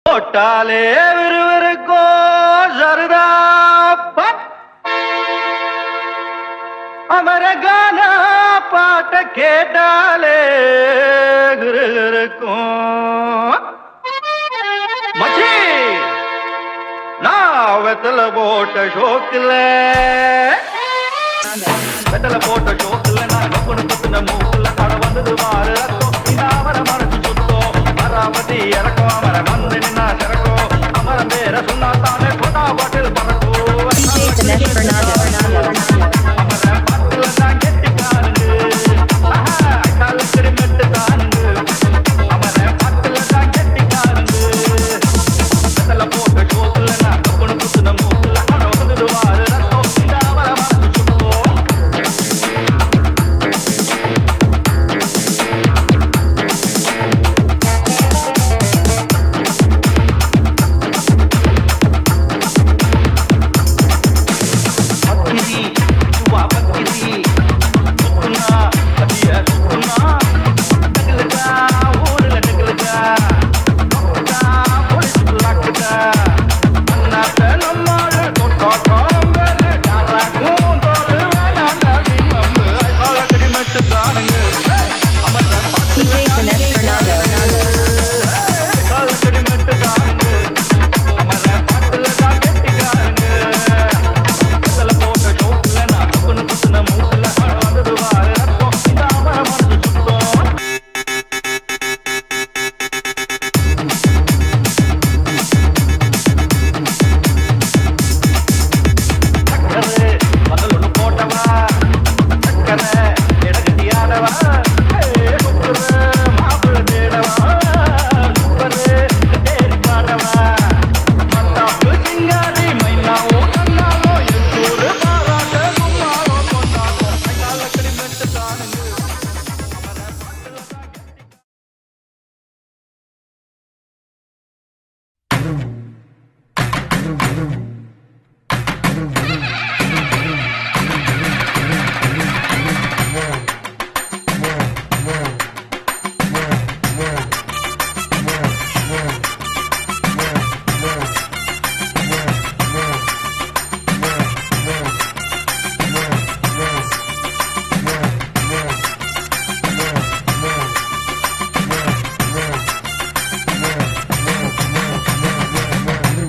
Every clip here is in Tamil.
போட்டாலே விறுவிறுக்கோ சருதா அமரகான பாட்ட கேட்டாலே இருக்கும் மச்சி நான் வெத்தல போட்ட ஷோக்கில் நான் நொப்பனு குத்துன மூக்குல பட வந்தது மாறு ரத்தம் இனாமர மனசு சுத்தம் மராமதி இறக்கம் அமர மந்து நின்னா சிறக்கும் அமரம் பேர சொன்னா தானே கொண்டா பாட்டில் பறக்கும்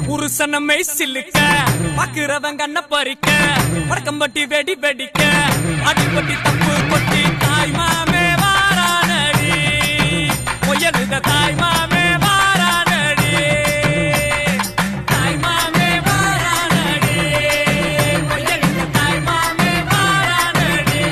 புருஷனமை சில்லுக்க பாக்குறவன் கண்ண பறிக்க வடக்கம்பட்டி வெடி வெடிக்க அடிப்பட்டி தப்பு கொட்டி தாய் மாமே வாரானடி பொயலுத தாய் மாமே வாரானடி தாய் மாமே வாரானடி பொயலுத தாய் மாமே வாரானடி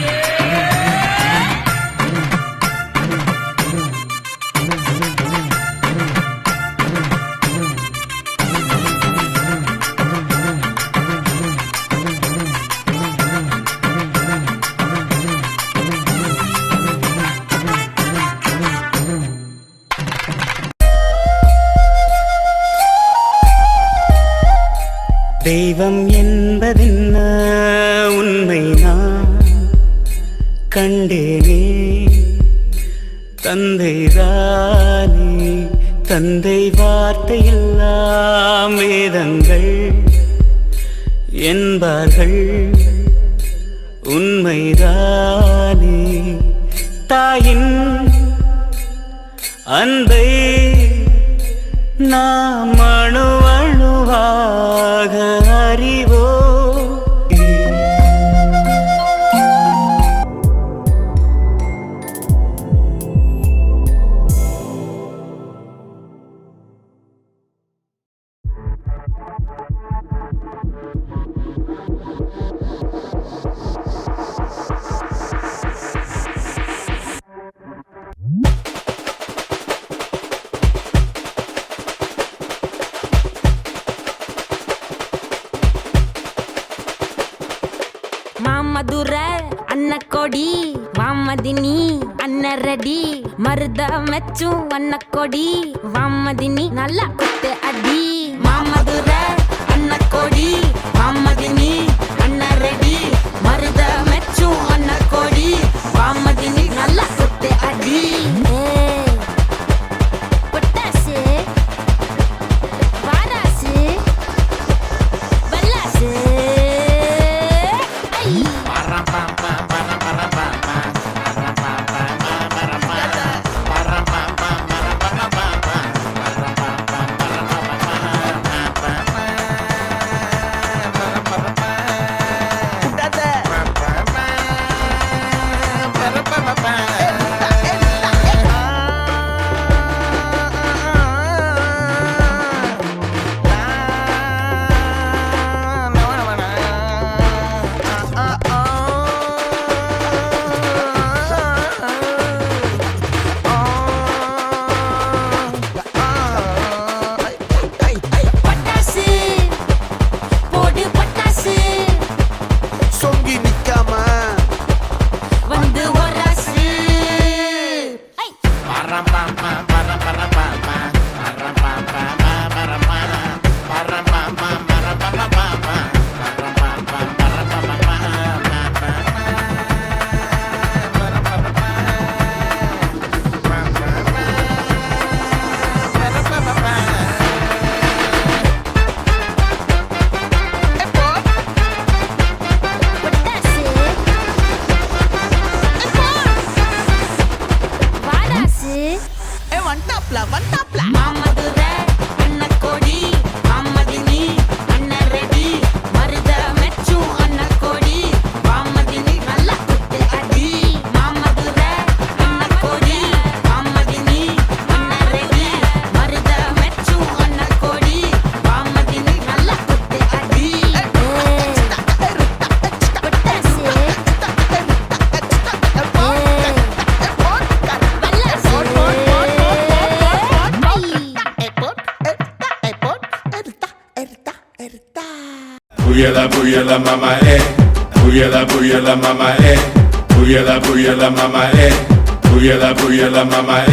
தெய்வம் என்பதென்ன உண்மை நான் கண்டேனே தந்தைதானே தந்தை வார்த்தையெல்லாம் வேதங்கள் என்பார்கள் உண்மைதானே தாயின் அன்பை நாம் அணு அணுவாக அறிவோ மாமதுர அன்ன கொடி வாமதினி அன்ன ரெடி மருத மெச்சும் அன்ன கொடி வாமதினி நல்லா குத்து அடி மாமதுர அன்ன கொடி வாமதினி அன்ன ரெடி மருத மெச்சும் அன்ன கொடி வாமதினி நல்லா குத்து அடி potash வாராசு வல்லாசு Buyala mama buyala mama buyala mama buyala mama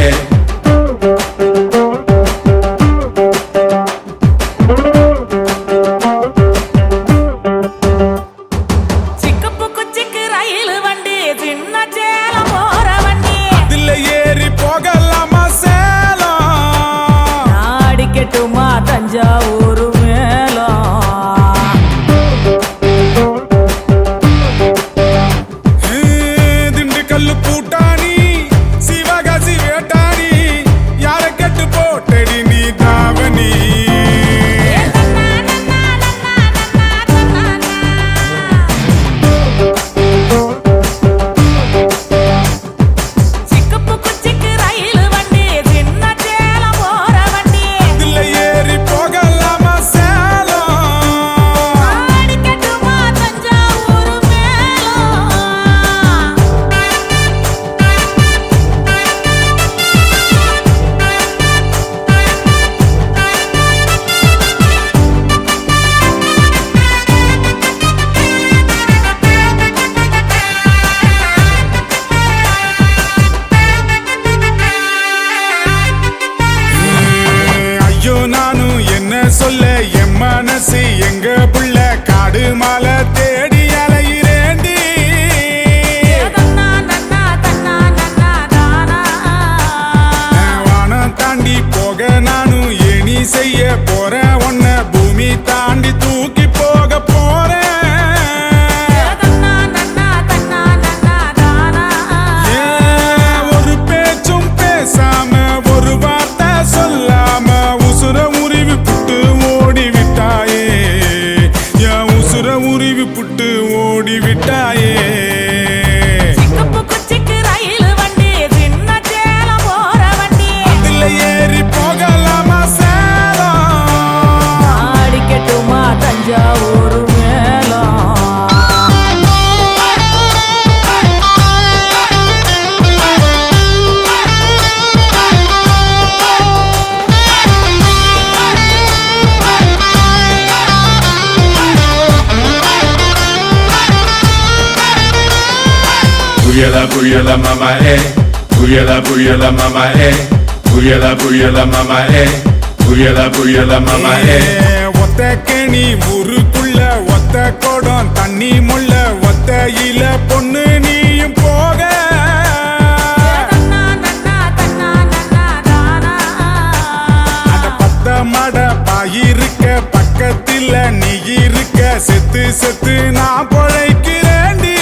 Puyala, puyala, mama, eh. Puyala, puyala, mama, eh. Puyala, puyala, mama, eh. Puyala, puyala, mama, eh. ஒத்த கேணி ஊருக்குள்ள ஒத்த குடம் தண்ணி முள்ள ஒத்தையில பொண்ணு நீயும் போக அட பத்த மட பாயிருக்க பக்கத்துல நீ இருக்க செத்து செத்து நான் பொழைக்கிறேன்டி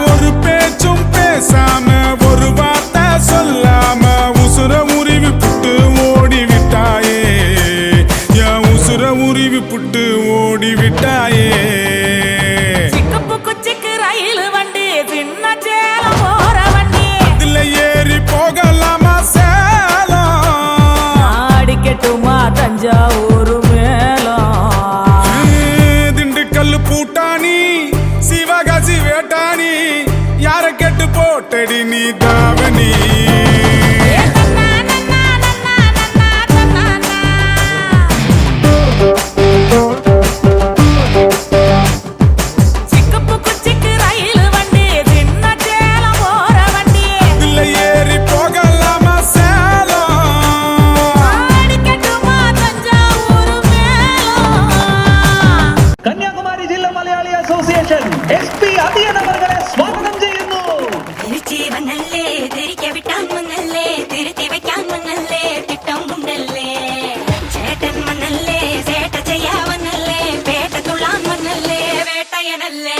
ஒரு பேச்சும் பேசாம ஒரு வார்த்தை சொல்லாம உசுர உருவி புட்டு ஓடி விட்டாயே என் உசுர உருவி புட்டு ஓடி விட்டாயே ரயில் வண்டி சின்ன சேலம் போற வண்டி இதுல ஏறி போகலாமா சேலம் அடிக்கட்டுமா தஞ்சாவூர் மேலம் திண்டுக்கல் பூட்டானி சிவகாசி வேட்டானி யார கெட்டு போட்டடி நீ தாவணி ரயில் வண்டி சின்ன சேலம் போற வண்டி இதுல ஏறி போகலாமா சேலம் அடிக்கட்டுமா தஞ்சாவூர் மேலம் കന്യാകുമാരി ജില്ലാ മലയാളി അസോസിയേഷൻ SP അധിയൻ അവരെ സ്വാഗതം ചെയ്യുന്നു. തിരിച്ചു വന്നല്ലേ തിരികെ വിട്ടാൻ വന്നല്ലേ തിരുത്തി വയ്ക്കാൻ വന്നല്ലേ തിട്ടം ഉണ്ടല്ലേ ചേട്ടൻ വന്നല്ലേ ചേട്ട ചെയ്യാ വന്നല്ലേ പേട്ട തുള്ളാൻ വന്നല്ലേ വേട്ടയനല്ലേ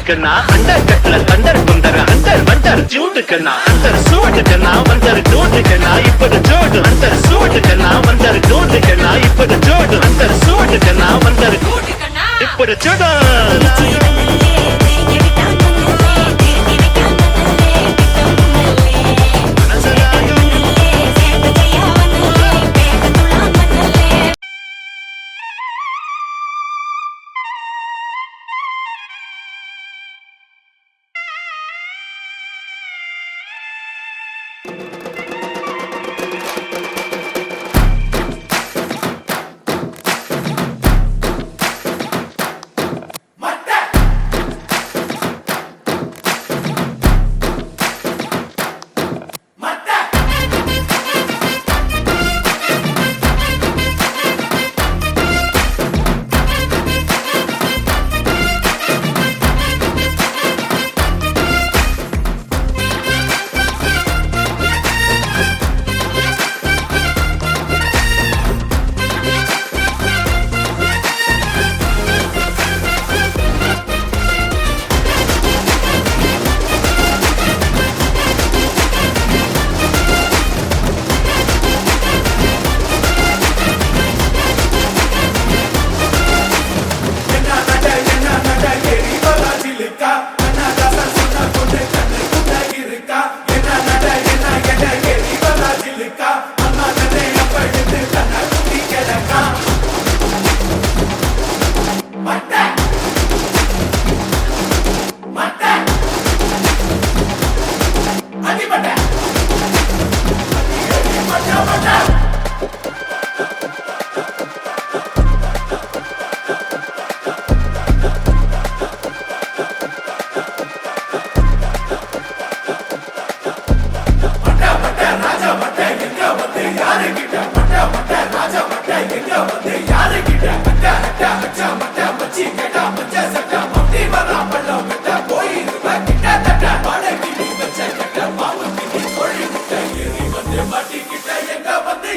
சூட்டுக்குன்னா அண்டர் கட்ல தண்டர் குண்டர் அண்டர் வண்டர் ஜூட்டுக்குன்னா அண்டர் சூட்டுக்குன்னா வண்டர் டூட்டுக்குன்னா இப்படி ஜோடு அண்டர் சூட்டுக்குன்னா வண்டர் டூட்டுக்குன்னா இப்படி ஜோடு அண்டர் சூட்டுக்குன்னா வண்டர் இப்படி ஜோடு மாட்டிக்கிட்ட எங்க வந்து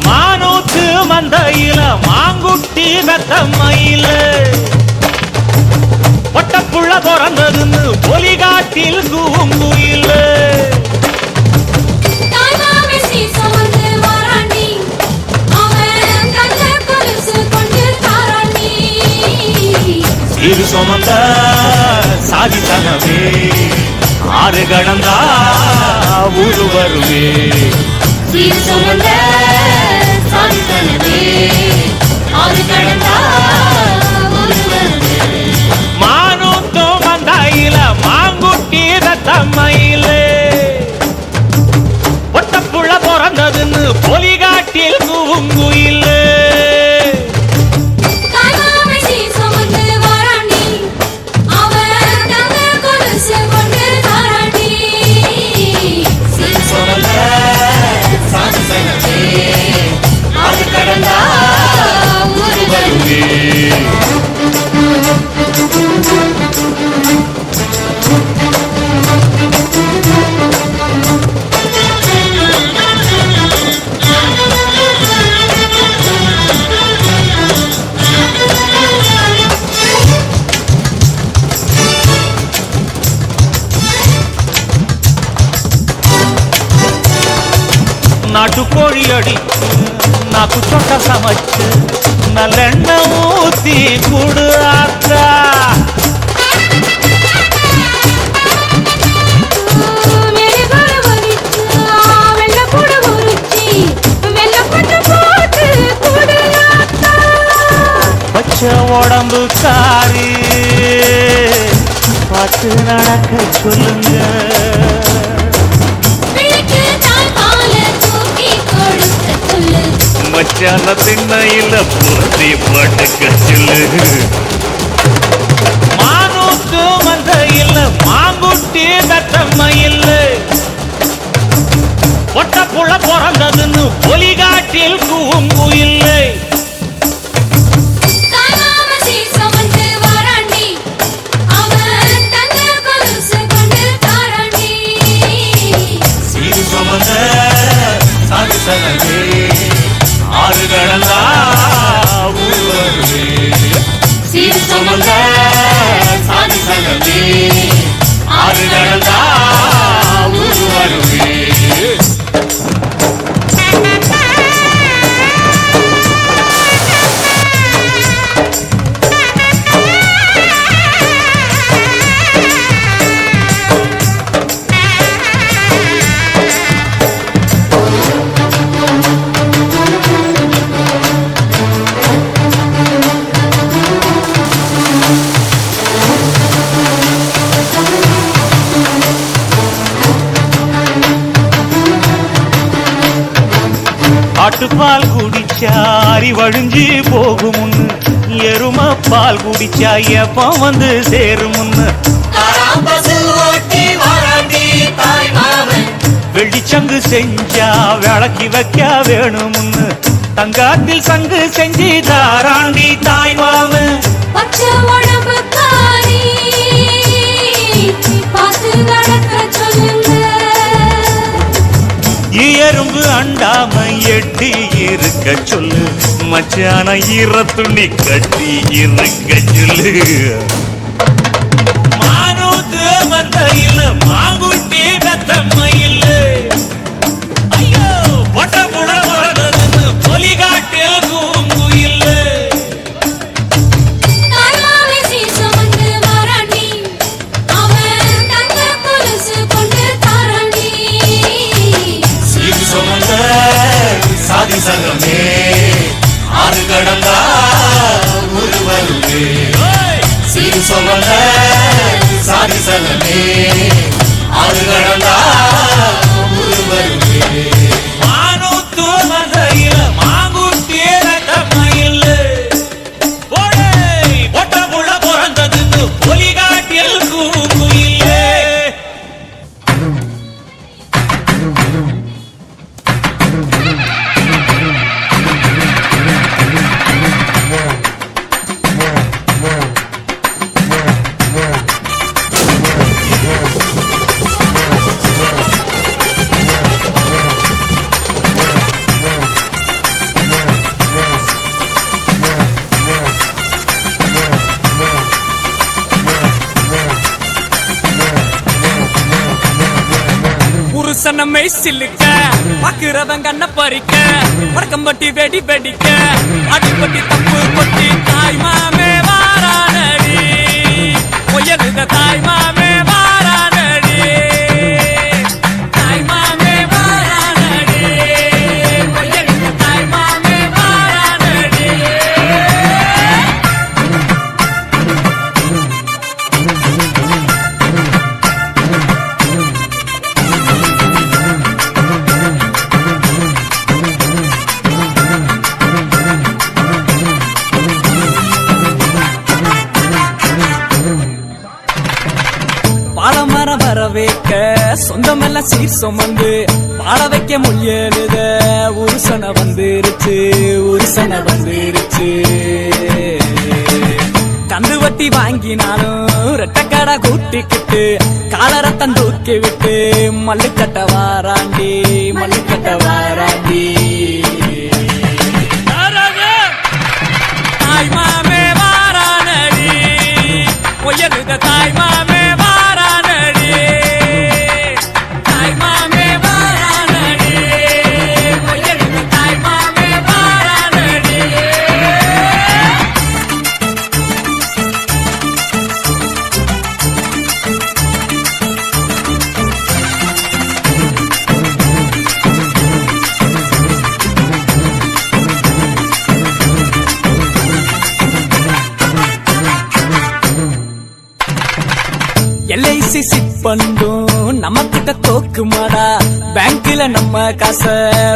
மானூத்து மந்தையில மாங்குட்டி மெத்தம்மையில ஒட்டப்புள்ள பிறந்ததுன்னு பொலிகாட்டில் கூங்குயில சிறு சுமந்த சாதித்தனவே ஆறு கடந்தா ஊரு வருவே மானூத்தும் மந்தாயில மாங்குட்டி ரத்தம்மையில ஒட்டப்புள்ள பிறந்ததுன்னு பொலிகாட்டில் கூங்குயில நாட்டுக்கோழி அடி நாக்கு சொட்ட சமைச்சு நல்லெண்ணெய் ஊத்தி கூடு ஆத்தா பச்சை உடம்பு காரி பார்த்து நடக்க சொல்லுங்க மச்சான திண்ணையில புரட்டி பாட்டுக்க சொல்லு மானூத்து மந்தையில மாங்குட்டி தட்டம்மையில் ஒட்டப்புள்ள பிறந்ததுன்னு பொலிகாட்டில் கூங்குயில்லை ஆறு கடந்தா ஊரு வருவே சீர் சுமந்த சாதி சங்கமே ஆறு கடந்தா ஊரு வருவே ஆட்டுப்பால் குடிச்சா அறிவழிஞ்சு போகும் எரும பால் குடிச்சா எப்ப வந்து சேரும் வெள்ளிச்சங்கு செஞ்சா விளக்கி வைக்க வேணும்னு தங்காத்தில் சங்கு செஞ்சு தாராண்டி தாய் மாமன் எறும்பு அண்டாம எட்டி இருக்க சொல்லு மச்சான ஈர துணி கட்டி இருக்க சொல்லு மானூத்து மந்தையில மாங்குட்டி தத்தம்மையில் ஐயோ ஒட்டப்புள்ள பிறந்ததுன்னு பொலிகாட்டில் கூங்குயில் சாதி சங்கமே ஆறு கடந்தா ஊரு வருவே சீர் சுமந்த சாதி சங்கமே ஆறு கடந்தா ஊரு வருவே மானூத்து மந்தையில மாங்குட்டி தட்டம்மையில் ஒட்டப்புள்ள பிறந்ததுன்னு பொலிகாட்டில் கூங்குயிலே புருஷனமை சில்லுக்க பாக்குறவங்க கண்ண பறிக்க வடக்கம்பட்டி வெடி வெடிக்க அடிப்பட்டி தப்பு கொட்டி தாய் மாமே வாரானடி உயர்ந்த தாய் மாமே வாரானடி தாய் மாமே வாரானடி உயர்ந்த தாய் மாமே வாரானடி பாலமரம் வர வைக்க சொந்தமெல்லாம் சீர் சுமந்து பாட வைக்க முயலுத உருசனை வந்துருச்சு உருசனை வந்துருச்சு கந்து வட்டி வாங்கினாலும் ரெட்டக்கடை கூட்டிக்கிட்டு காலரத்தம் தூக்கி விட்டு மல்லுக்கட்ட வாராண்டி மல்லுக்கட்ட வாராண்டி தாய் மாமே வாரானடி உயர்ந்த தாய் மாமே வாரானடி தாய் மாமே வாரானடி உயர்ந்த தாய் மாமே வாரானடி எல்ஐசி சிட் பண்ணும் நம்ம கிட்ட தோக்குமாடா பேங்க்ல நம்ம காசை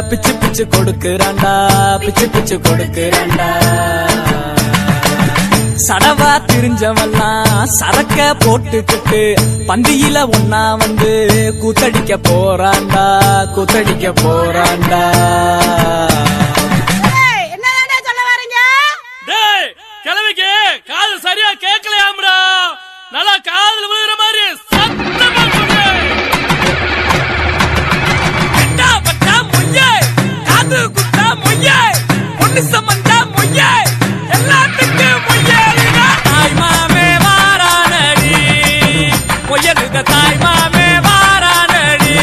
பிச்சு பிச்சு கொடுக்கறான்டா பிச்சு பிச்சு கொடுக்கறான்டா சடவா திரிஞ்சவெல்லாம் சரக்க போட்டுக்கிட்டு பந்தியில ஒன்னா வந்து கூத்தடிக்க போறான்டா கூத்தடிக்க போறான்டா கிழமைக்கு காது சரியா கேட்கலையாம்டா நல்லா காதுல விழுகிற மாதிரி சத்தமா சொல்லு. கட்டா பட்டா மொய்யே காது குத்தா மொய்யே பொண்ணு சம்பந்தா மொய்யே எல்லாத்துக்கும் மொய்யே தாய் மாமே வாரானடி உயர்ந்த தாய் மாமே வாரானடி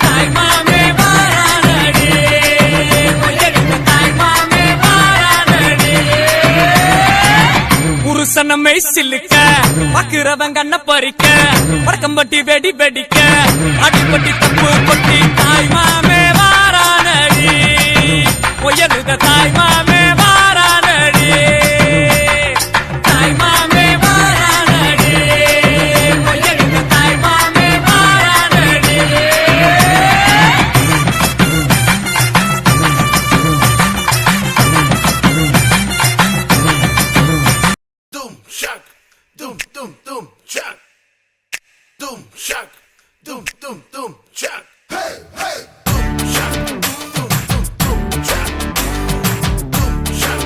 தாய் மாமே வாரானடி உயர்ந்த தாய் மாமே வாரானடி புருஷனமை சில்லுக்க பாக்குறவங்க கண்ண பறிக்க வடக்கம்பட்டி வெடி வெடிக்க அடிப்பட்டி தப்பு கொட்டி தாய் மாமே வாரானடி உயர்ந்த தாய் மாமே வாரானடி தாய் மாமே வாரானடி உயர்ந்த தாய் மாமே வாரானடி Doom shock, doom doom doom shock, doom shock, doom doom doom shock. Hey hey, doom shock, doom doom doom shock, doom shock,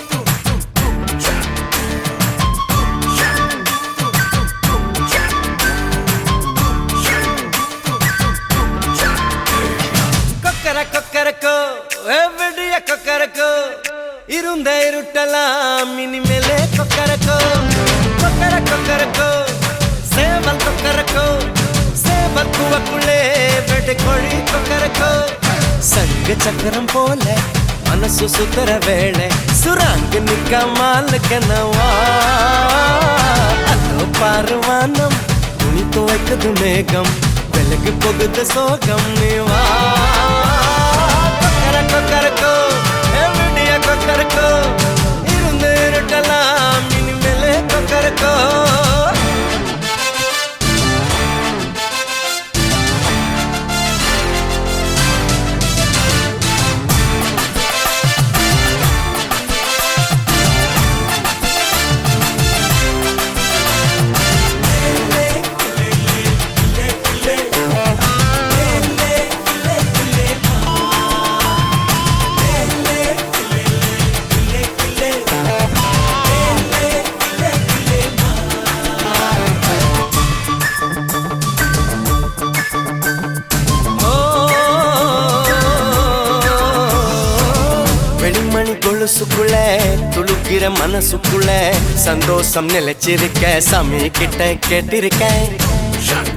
doom doom doom shock, doom shock, doom doom doom shock, doom shock, doom doom doom shock. கொக்கர Kokkarakko எவ்வடிய Kokkarakko இருந்த இருட்டலாம் இனிமேலே கொக்கரக்கோ கொக்கர கொக்கரக்கோ சேவல் கொக்கரக்கோ சேவல் குவக்குள்ளே வெட்டு கோழி கொக்கரக்கோ சங்கு சக்கரம் போல மனசு சுத்தர வேளை சுராங்கு நிக்காமல் கனவா அதோ பாருவானம் துணி துவைக்குது மேகம் வெலகு போகுது சோகம் நீவா கொக்கர கொக்கரக்கோ எவ்வடிய கொக்கரக்கோ இருந்து இருட்டலாம் இனிமேலே கொக்கரக்கோ கொலுசுக்குள்ள துளுக்கிற மனசுக்குள்ள சந்தோஷம் நிலைச்சிருக்க சாமி கிட்ட கேட்டிருக்கேன். Shock,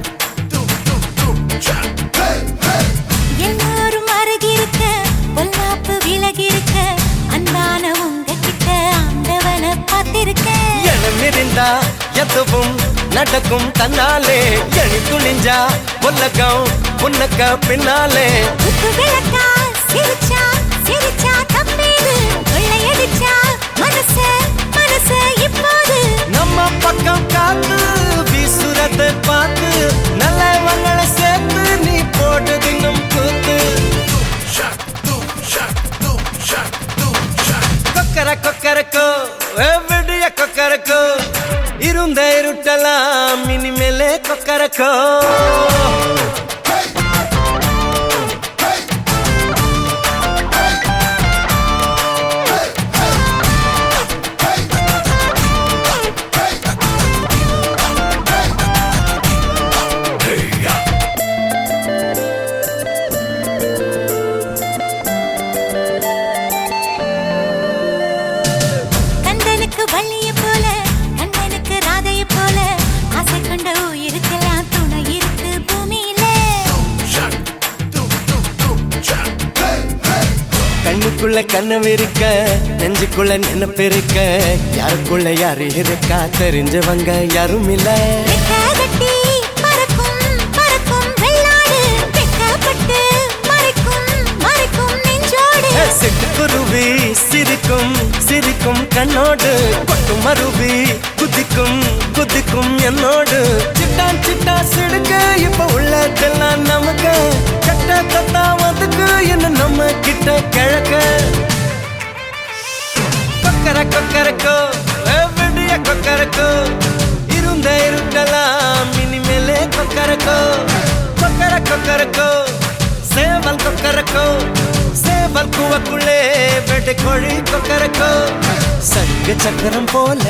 doom doom doom chuck. Hey, hey. எல்லாரும் அருகிருக்க பொல்லாப்பு விலகிருக்க அன்பான உங்ககிட்ட ஆண்டவனை பார்த்திருக்கேன். எனமிருந்தா எதுவும் நடக்கும் தன்னாலே எணி துணிஞ்சா உலகம் உனக்க பின்னாலே குத்து விளக்கா சிரிச்சா சிரிச்சா தப்பேது கொள்ளையடிச்சா மனசு மனசு இப்போது நம்ம பக்கம் காத்து வீசுறத பார்த்து நல்லவங்களை சேர்த்து நீ போட்டு தின்னும் கூத்து Chuck, doom, chuck, doom, chuck, doom, chuck. கொக்கர Kokkarakko விடிய கொக்கரக்கோ இருந்த இருட்டலாம் இனிமேலே கொக்கரக்கோ கந்தனுக்கு வள்ளிய போல கண்ணனுக்கு ராதைய போல ஆசை கொண்ட உயிருக்கெல்லாம் துணை இருக்கு பூமியில. Chuck, doom, doom, doom, chuck. Hey, hey. கண்ணுக்குள்ள கனவு இருக்க நெஞ்சுக்குள்ள நினைப்பு இருக்க யாருக்குள்ள யாரு இருக்கா தெரிஞ்சவங்க யாரும் இல்ல ரெக்கை கட்டி பறக்கும் பறக்கும் வெள்ளாடு வெட்கப்பட்டு மறைக்கும் மறைக்கும் நெஞ்சோடு. சிட்டுக்குருவி சிரிக்கும் சிரிக்கும் கண்ணோடு கொட்டு மருவி குதிக்கும் குதிக்கும் என்னோடு சிட்டான் சிட்டா சிடுக்கு இப்ப உள்ளதெல்லாம் நமக்கு கட்ட கத்தாவதுக்கு என்ன நம்ம கிட்ட கிழக்க கொக்கர கொக்கரக்கோ விடிய கொக்கரக்கோ இருந்த இருட்டலாம் இனிமேலே கொக்கரக்கோ கொக்கர கொக்கரக்கோ சேவல் கொக்கரக்கோ சேவல் கூவக்குள்ளே வெட்டு கோழி கொக்கரக்கோ சங்க சக்கரம் போல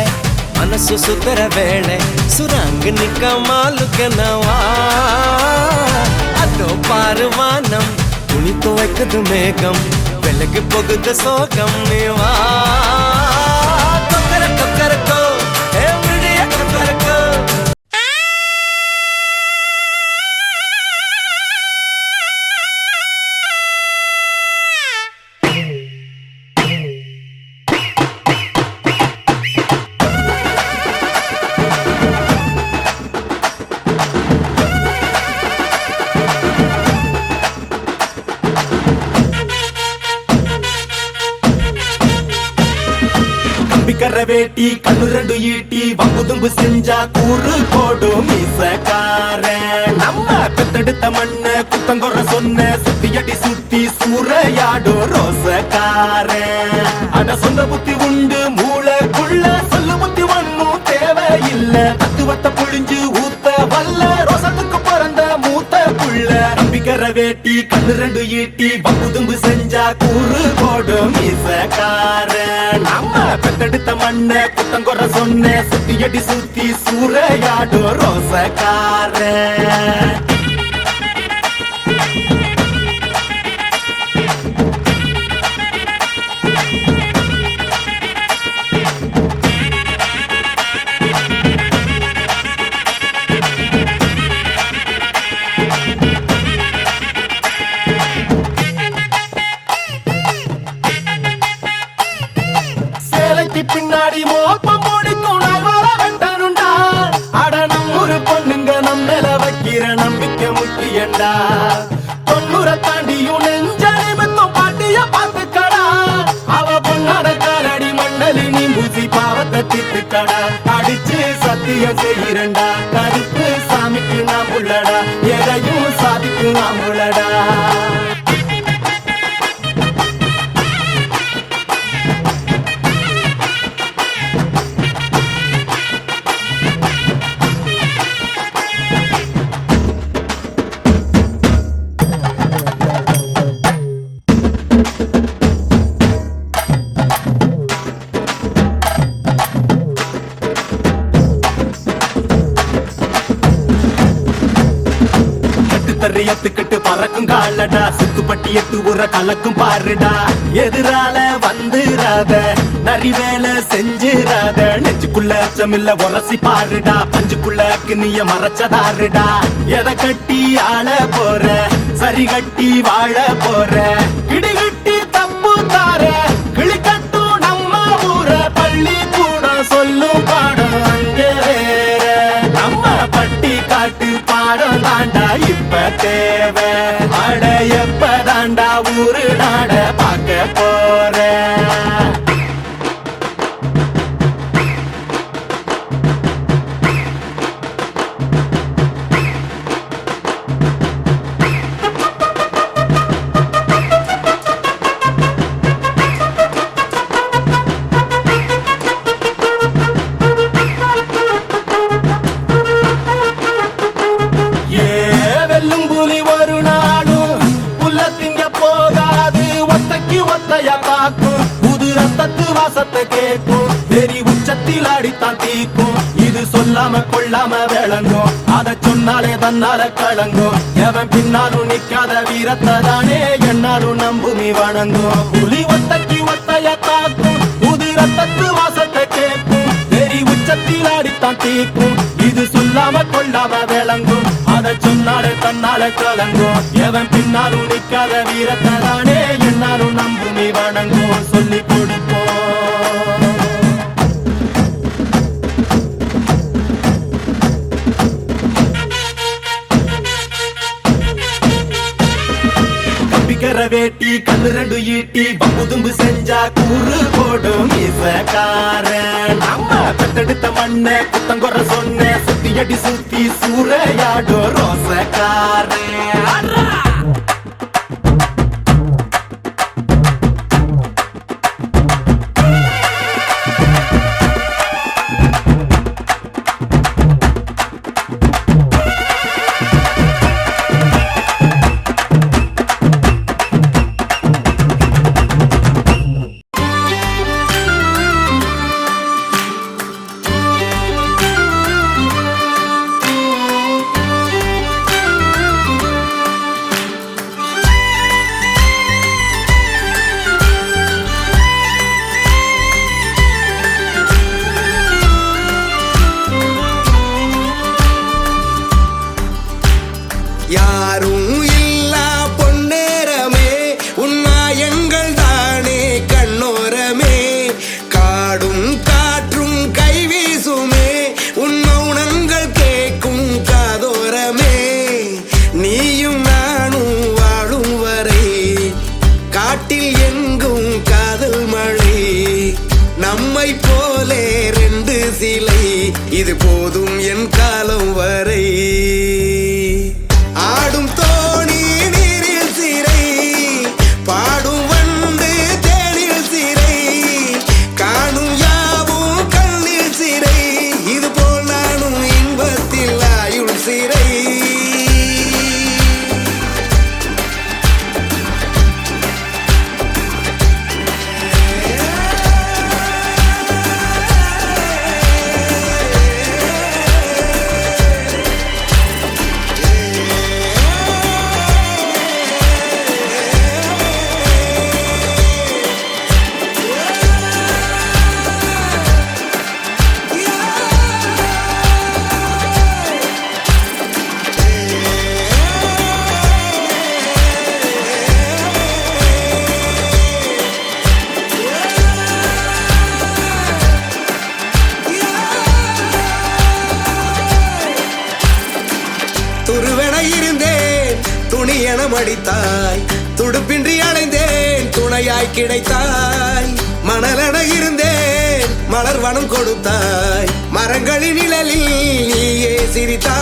மனசு சுத்தர வேளை சுராங்கு நிக்க மாலுக்கு நவா அதோ பாரு வானம் துணி துவைக்குது மேகம் விலகு போகுது சோகம் நீவா கொக்கர கொக்கரக்கோ விடிய கொக்கரக்கோ கம்பிக்கர வேட்டி கண்ணு ரெண்டு ஈட்டி வம்புதும்பு செஞ்சா கூறு போடும் மீசக்கார நம்ம பெத்தெடுத்த மண்ண குத்தங்கொற சொன்ன சுத்தியடி சுத்தி சூறையாடும் ரோசக்கார அட சொந்த புத்தி உண்டு மூளைக்குள்ள சொல்லு புத்தி ஒண்ணும் தேவையில்ல தத்துவத்தை புழிஞ்சு ஊத்த வல்ல ரோசத்துக்கு பிறந்த மூத்த புள்ள கம்பிக்கர வேட்டி கண்ணு ரெண்டு ஈட்டி வம்புதும்பு செஞ்சா கூறு போடும் மீசக்கார நம்ம பெத்தெடுத்த மண்ண குத்தங்கொற சொன்ன சுத்தியடி சுத்தி சூறையாடும் ரோசக்கார சேலைக்கு பின்னாடி மோப்பம் முடிக்கும் நகர வெட்டனுண்டா அட நம்மூரு பொண்ணுங்க நம்மள வைக்கிற நம்பிக்கை முக்கியண்டா 90 தாண்டியும் நெஞ்ச நிமித்தம் பாட்டிய பார்த்துக்கடா அவ பொண்ணாட காலடி மண்ணலி நீ பூசி பாவத்தை திட்டுக்கடா அடிச்சு சத்தியம் செய்கிறண்டா கருப்பு சாமிக்கு நாம் உள்ளடா எதையும் சாதிக்கும் நாம் உள்ளடா தரியத்துக்கிட்டு பறக்கும் காலடா சுத்துப்பட்டி எட்டு ஊற கலக்கும் பாருடா எதிரால வந்துராத நரி வேலை செஞ்சிராத நெஞ்சுக்குள்ள அச்சமில்ல உரசி பாருடா பஞ்சுக்குள்ள கிண்ணிய மறைச்சதாருடா எதை கட்டி ஆள போற சரி கட்டி வாழ போற இடிகட்டி தப்பு தார கிளிக்கட்டும் நம்ம ஊர பள்ளி கூட சொல்லும் பாடம் அங்கே வேற நம்ம பட்டி காட்டு பாடம் தாண்டா இப்ப தேவை அட எப்ப தாண்டா ஊரு நாட பார்க்க போற இது சொல்லாம கொள்ளாம விளங்கும் அத சொன்னாலே தன்னால கலங்கும் எவன் பின்னாலும் நிக்காத வீரத்தை தானே என்னாலும் நம்புமி வணங்கும் புலி ஒத்தைக்கு ஒத்தைய தாக்கும் புது ரத்தத்து வாசத்தை கேட்கும் வெறி உச்சத்தில் ஆடித்தான் தீக்கும் இது சொல்லாம கொள்ளாம விளங்கும் அத சொன்னாலே தன்னால கலங்கும் எவன் பின்னாலும் நிக்காத வீரத்தை தானே என்னாலும் நம்புமி வணங்கும் சொல்லி கொடுப்போம் வேட்டி கண்ணு ரெண்டு ஈட்டி பம்புதும்பு செஞ்சா கூறு போடும் இசக்காரன் நம்ம பெத்தெடுத்த மண்ண குத்தங்குற சொன்ன சுத்தி அடி சுத்தி சூறையாடும் ரோசக்காரன் யாரும் இல்லா பொன்னேரமே உன்னாயங்கள் தானே கண்ணோரமே காடும் காற்றும் கைவீசுமே உன் மௌனங்கள் கேட்கும் காதோரமே நீயும் நானும் வாழும் வரை காட்டில் எங்கும் காதல் மழை நம்மை போலே ரெண்டு சிலை இது போதும் என் காலம் வரை ஆடும் தோணி நீரில் சிறை பாடும் வண்டு தேனில் சிறை காணும் யாவும் கண்ணில் சிறை இது போல் நானும் இன்பத்தில் ஆயுள் சிறை துணியென மடித்தாய் துடுப்பின்றி அலைந்தேன் துணையாய் கிடைத்தாய் மணலென இருந்தேன் மலர் வனம் கொடுத்தாய் மரங்களின் நிழலில் நீயே சிரித்தாய்